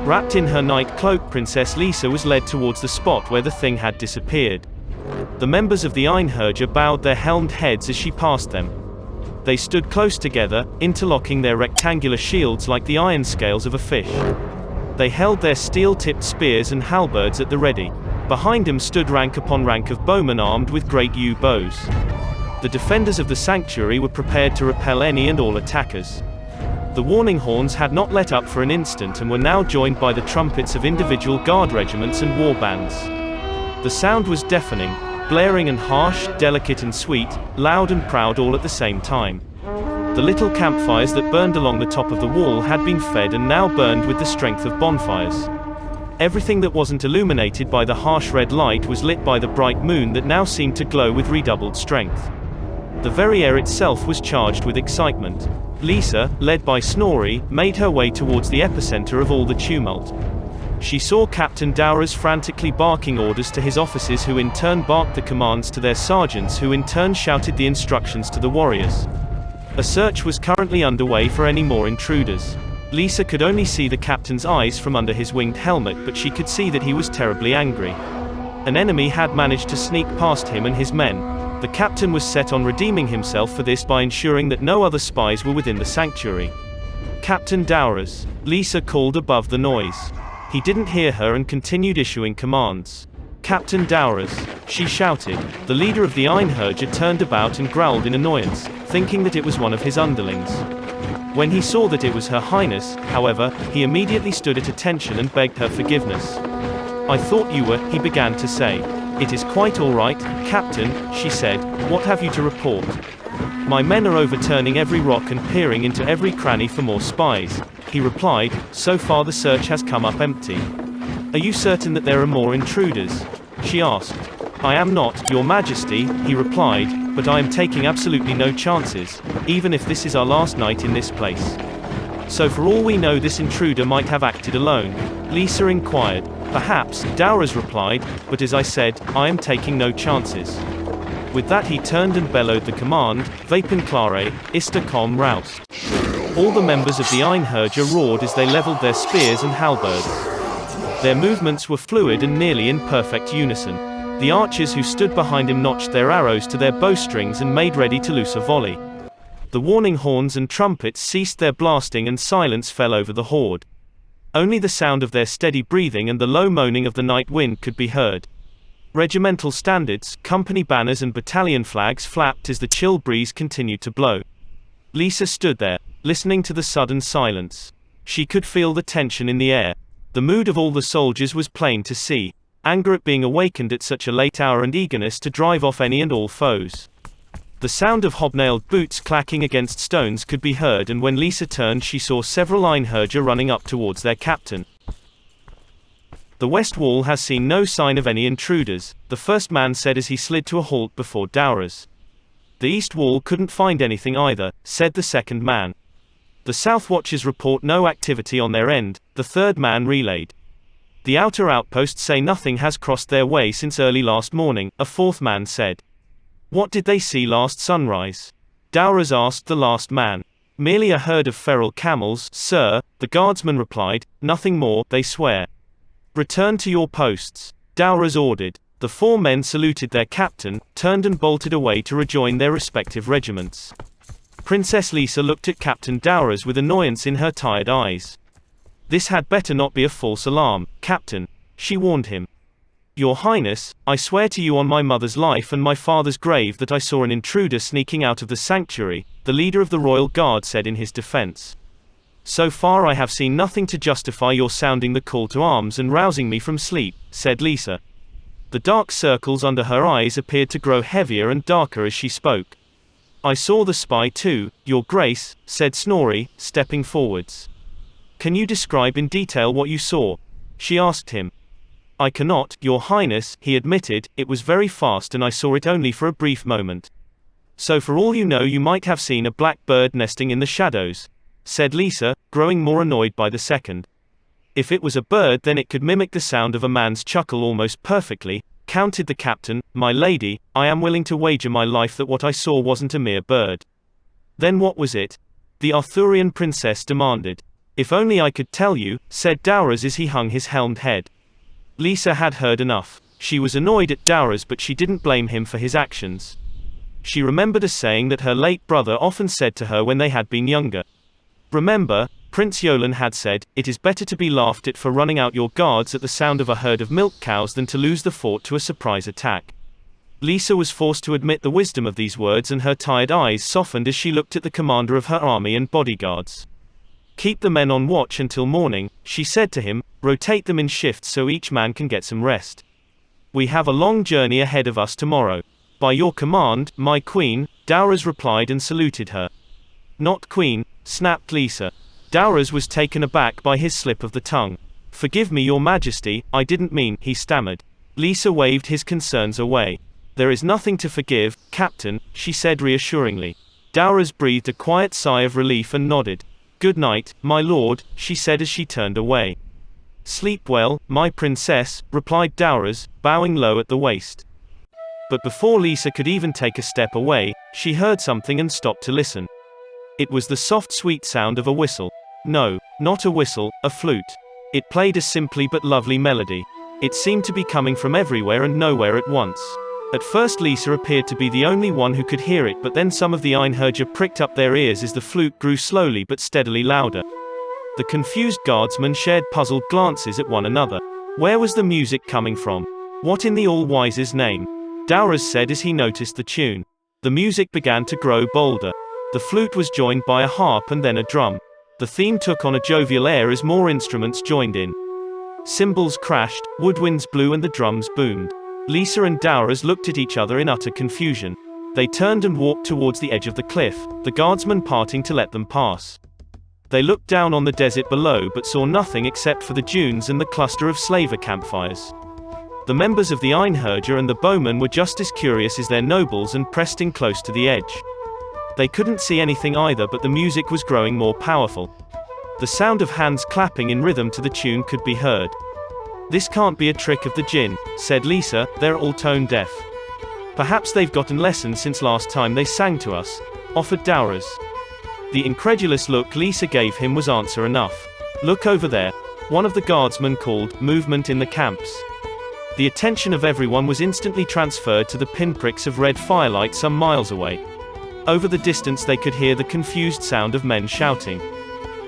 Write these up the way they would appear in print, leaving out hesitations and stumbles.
Wrapped in her night cloak, Princess Lisa was led towards the spot where the thing had disappeared. The members of the Einherjar bowed their helmed heads as she passed them. They stood close together, interlocking their rectangular shields like the iron scales of a fish. They held their steel-tipped spears and halberds at the ready. Behind them stood rank upon rank of bowmen armed with great yew bows. The defenders of the sanctuary were prepared to repel any and all attackers. The warning horns had not let up for an instant and were now joined by the trumpets of individual guard regiments and war bands. The sound was deafening, blaring and harsh, delicate and sweet, loud and proud all at the same time. The little campfires that burned along the top of the wall had been fed and now burned with the strength of bonfires. Everything that wasn't illuminated by the harsh red light was lit by the bright moon that now seemed to glow with redoubled strength. The very air itself was charged with excitement. Lisa, led by Snorri, made her way towards the epicenter of all the tumult. She saw Captain Dowras frantically barking orders to his officers, who in turn barked the commands to their sergeants, who in turn shouted the instructions to the warriors. A search was currently underway for any more intruders. Lisa could only see the captain's eyes from under his winged helmet, but she could see that he was terribly angry. An enemy had managed to sneak past him and his men. The captain was set on redeeming himself for this by ensuring that no other spies were within the sanctuary. "Captain Dowras," Lisa called above the noise. He didn't hear her and continued issuing commands. "Captain Dowras," she shouted. The leader of the Einherjar turned about and growled in annoyance, thinking that it was one of his underlings. When he saw that it was Her Highness, however, he immediately stood at attention and begged her forgiveness. "I thought you were," he began to say. "It is quite all right, Captain," she said. "What have you to report?" "My men are overturning every rock and peering into every cranny for more spies," he replied. "So far the search has come up empty." "Are you certain that there are more intruders?" she asked. "I am not, Your Majesty," he replied, "but I am taking absolutely no chances, even if this is our last night in this place." "So for all we know this intruder might have acted alone?" Lisa inquired. "Perhaps," Dowras replied, "but as I said, I am taking no chances." With that he turned and bellowed the command, "Vapen clare, ista com roust." All the members of the Einherjar roared as they leveled their spears and halberds. Their movements were fluid and nearly in perfect unison. The archers who stood behind him notched their arrows to their bowstrings and made ready to loose a volley. The warning horns and trumpets ceased their blasting and silence fell over the horde. Only the sound of their steady breathing and the low moaning of the night wind could be heard. Regimental standards, company banners and battalion flags flapped as the chill breeze continued to blow. Lisa stood there, listening to the sudden silence. She could feel the tension in the air. The mood of all the soldiers was plain to see. Anger at being awakened at such a late hour and eagerness to drive off any and all foes. The sound of hobnailed boots clacking against stones could be heard, and when Lisa turned she saw several Einherjar running up towards their captain. "The west wall has seen no sign of any intruders," the first man said as he slid to a halt before Dowras. "The east wall couldn't find anything either," said the second man. "The south watches report no activity on their end," the third man relayed. "The outer outposts say nothing has crossed their way since early last morning," a fourth man said. "What did they see last sunrise?" Dowras asked the last man. "Merely a herd of feral camels, sir," the guardsman replied, "nothing more, they swear." "Return to your posts," Dowras ordered. The four men saluted their captain, turned and bolted away to rejoin their respective regiments. Princess Lisa looked at Captain Dowras with annoyance in her tired eyes. "This had better not be a false alarm, Captain," she warned him. "Your Highness, I swear to you on my mother's life and my father's grave that I saw an intruder sneaking out of the sanctuary," the leader of the royal guard said in his defense. "So far I have seen nothing to justify your sounding the call to arms and rousing me from sleep," said Lisa. The dark circles under her eyes appeared to grow heavier and darker as she spoke. "I saw the spy too, Your Grace," said Snorri, stepping forwards. "Can you describe in detail what you saw?" she asked him. "I cannot, Your Highness," he admitted. "It was very fast and I saw it only for a brief moment." "So for all you know you might have seen a black bird nesting in the shadows," said Lisa, growing more annoyed by the second. "If it was a bird then it could mimic the sound of a man's chuckle almost perfectly," countered the captain. "My lady, I am willing to wager my life that what I saw wasn't a mere bird." "Then what was it?" the Arthurian princess demanded. If only I could tell you, said Dowras as he hung his helmed head. Lisa had heard enough. She was annoyed at Dowras, but she didn't blame him for his actions. She remembered a saying that her late brother often said to her when they had been younger. Remember, Prince Yolan had said, "It is better to be laughed at for running out your guards at the sound of a herd of milk cows than to lose the fort to a surprise attack." Lisa was forced to admit the wisdom of these words, and her tired eyes softened as she looked at the commander of her army and bodyguards. "Keep the men on watch until morning," she said to him. "Rotate them in shifts so each man can get some rest. We have a long journey ahead of us tomorrow." "By your command, my queen," Dowras replied and saluted her. "Not queen," snapped Lisa. Dowras was taken aback by his slip of the tongue. "Forgive me, your majesty, I didn't mean," he stammered. Lisa waved his concerns away. "There is nothing to forgive, Captain," she said reassuringly. Dowras breathed a quiet sigh of relief and nodded. "Good night, my lord," she said as she turned away. "Sleep well, my princess," replied Dowras, bowing low at the waist. But before Lisa could even take a step away, she heard something and stopped to listen. It was the soft, sweet sound of a whistle. No, not a whistle, a flute. It played a simply but lovely melody. It seemed to be coming from everywhere and nowhere at once. At first Lisa appeared to be the only one who could hear it, but then some of the Einherjar pricked up their ears as the flute grew slowly but steadily louder. The confused guardsmen shared puzzled glances at one another. Where was the music coming from? What in the All-Wise's name? Dowras said as he noticed the tune. The music began to grow bolder. The flute was joined by a harp and then a drum. The theme took on a jovial air as more instruments joined in. Cymbals crashed, woodwinds blew and the drums boomed. Lisa and Dowras looked at each other in utter confusion. They turned and walked towards the edge of the cliff, the guardsmen parting to let them pass. They looked down on the desert below but saw nothing except for the dunes and the cluster of slaver campfires. The members of the Einherjar and the bowmen were just as curious as their nobles and pressed in close to the edge. They couldn't see anything either, but the music was growing more powerful. The sound of hands clapping in rhythm to the tune could be heard. "This can't be a trick of the jinn," said Lisa, "they're all tone deaf." "Perhaps they've gotten lessons since last time they sang to us," offered Dowras. The incredulous look Lisa gave him was answer enough. "Look over there," one of the guardsmen called. "Movement in the camps." The attention of everyone was instantly transferred to the pinpricks of red firelight some miles away. Over the distance they could hear the confused sound of men shouting.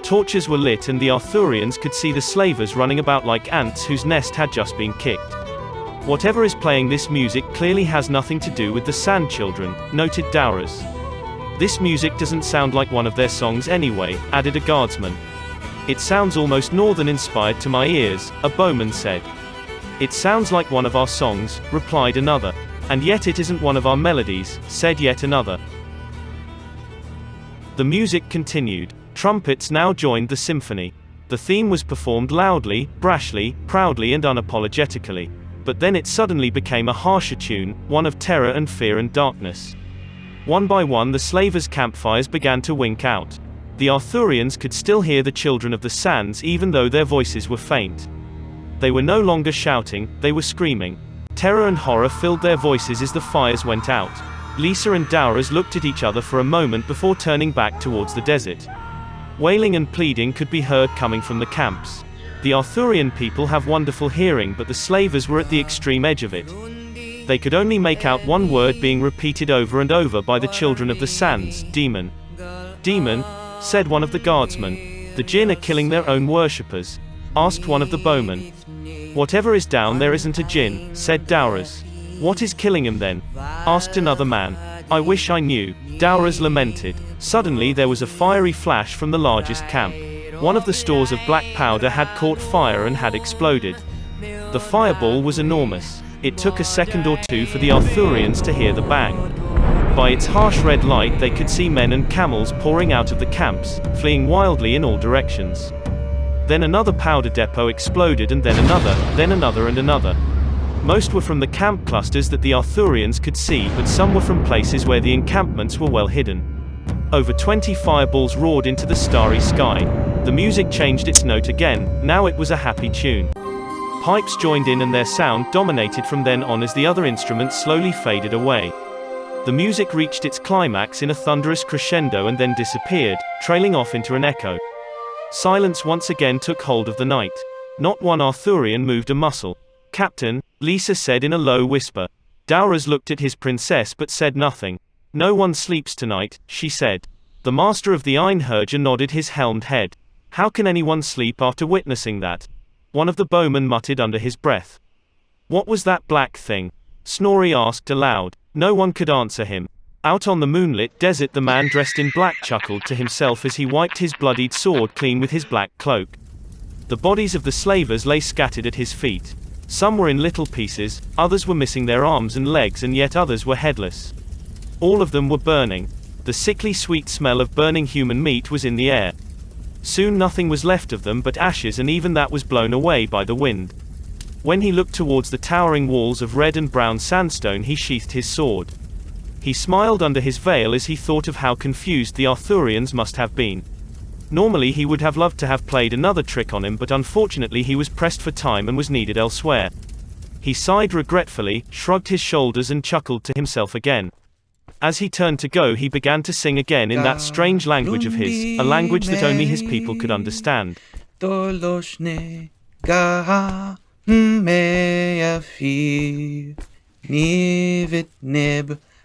Torches were lit and the Arthurians could see the slavers running about like ants whose nest had just been kicked. "Whatever is playing this music clearly has nothing to do with the Sand Children," noted Dowras. "This music doesn't sound like one of their songs anyway," added a guardsman. "It sounds almost northern-inspired to my ears," a bowman said. "It sounds like one of our songs," replied another. "And yet it isn't one of our melodies," said yet another. The music continued. Trumpets now joined the symphony. The theme was performed loudly, brashly, proudly and unapologetically. But then it suddenly became a harsher tune, one of terror and fear and darkness. One by one the slavers' campfires began to wink out. The Arthurians could still hear the children of the sands even though their voices were faint. They were no longer shouting, they were screaming. Terror and horror filled their voices as the fires went out. Lisa and Dowras looked at each other for a moment before turning back towards the desert. Wailing and pleading could be heard coming from the camps. The Arthurian people have wonderful hearing, but the slavers were at the extreme edge of it. They could only make out one word being repeated over and over by the children of the sands: demon. "Demon," said one of the guardsmen. "The jinn are killing their own worshippers," asked one of the bowmen. "Whatever is down there isn't a jinn," said Dowras. "What is killing him then?" asked another man. "I wish I knew," Dowras lamented. Suddenly there was a fiery flash from the largest camp. One of the stores of black powder had caught fire and had exploded. The fireball was enormous. It took a second or two for the Arthurians to hear the bang. By its harsh red light they could see men and camels pouring out of the camps, fleeing wildly in all directions. Then another powder depot exploded and then another and another. Most were from the camp clusters that the Arthurians could see, but some were from places where the encampments were well hidden. Over 20 fireballs roared into the starry sky. The music changed its note again, now it was a happy tune. Pipes joined in and their sound dominated from then on as the other instruments slowly faded away. The music reached its climax in a thunderous crescendo and then disappeared, trailing off into an echo. Silence once again took hold of the night. Not one Arthurian moved a muscle. "Captain," Lisa said in a low whisper. Douras looked at his princess but said nothing. "No one sleeps tonight," she said. The master of the Einherjar nodded his helmed head. "How can anyone sleep after witnessing that?" One of the bowmen muttered under his breath. "What was that black thing?" Snorri asked aloud. No one could answer him. Out on the moonlit desert, the man dressed in black chuckled to himself as he wiped his bloodied sword clean with his black cloak. The bodies of the slavers lay scattered at his feet. Some were in little pieces, others were missing their arms and legs, and yet others were headless. All of them were burning. The sickly sweet smell of burning human meat was in the air. Soon nothing was left of them but ashes, and even that was blown away by the wind. When he looked towards the towering walls of red and brown sandstone, he sheathed his sword. He smiled under his veil as he thought of how confused the Arthurians must have been. Normally he would have loved to have played another trick on him, but unfortunately he was pressed for time and was needed elsewhere. He sighed regretfully, shrugged his shoulders and chuckled to himself again. As he turned to go, he began to sing again in that strange language of his, a language that only his people could understand.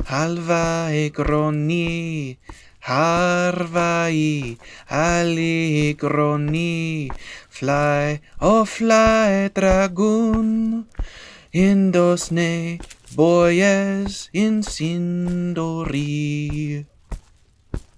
Halvai groni, harvai ali groni, fly, oh fly dragoon, in dosne boyes in sindori.